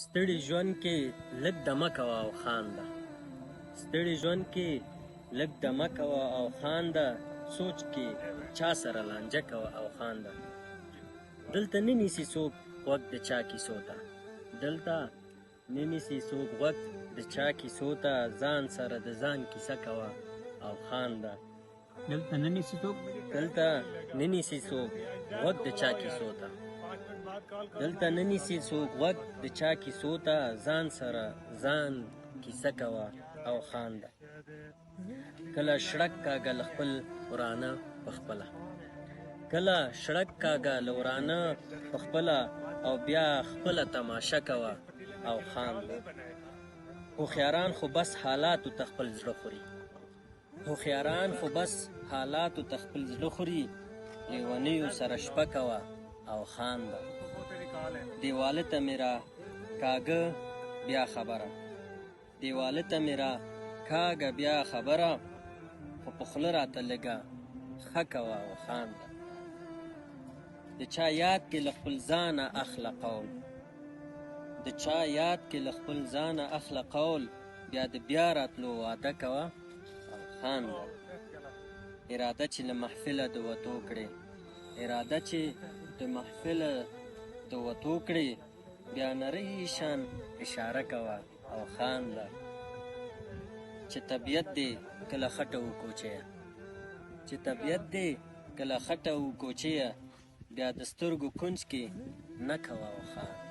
ستړي ژوند کې لږ دمه کوه او خانده. ستړي ژوند کې لږ دمه کوه او خانده. سوچ کې چا سره لانجه کوه او خانده. دلته نه نیسي څوک غوږ د چا کیسو ته. دلته نه نیسي څوک غوږ د چا کیسو ته. ځان سره د ځان کیسه کوه او خانده. دلته نه نیسي څوک غوږ د چا کیسو ته. دلته نه نیسي څوک غوږ د چا کیسو ته. ځان سره ځان کیسه کوه او خانده. کله شړک کاږه له خپل ورانه په خپله. کله شړک کاږه له ورانه په خپله او بیا خپله تماشه کوه او خانده. هوښیاران خو بس حالاتو ته خپل زړه خوري. هوښیاران خو بس حالاتو ته خپل زړه خوري. لیونیو سره شپه کوه او خانده. دیواله ته مې را کاږه بیا خبره. دیواله ته مې را کاږه بیا خبره. خو په خوله راته لږه ښه کوه او خانده. د چا یاد کې له خپل ځانه اخله قول. د چا یاد کې له خپل ځانه اخله قول. بیا د بیا راتلو وعده کوه او خانده. اراده چې له محفله د وتو کړې. اراده چې د محفله د وتو کړې. بیا نرۍ شان اشاره کوه او خانده. چې طبیعت دې کله خټه وکوچیه. چې طبیعت دې کله خټه وکوچیه. بیا د سترګو کونج کې نه کوه او خانده.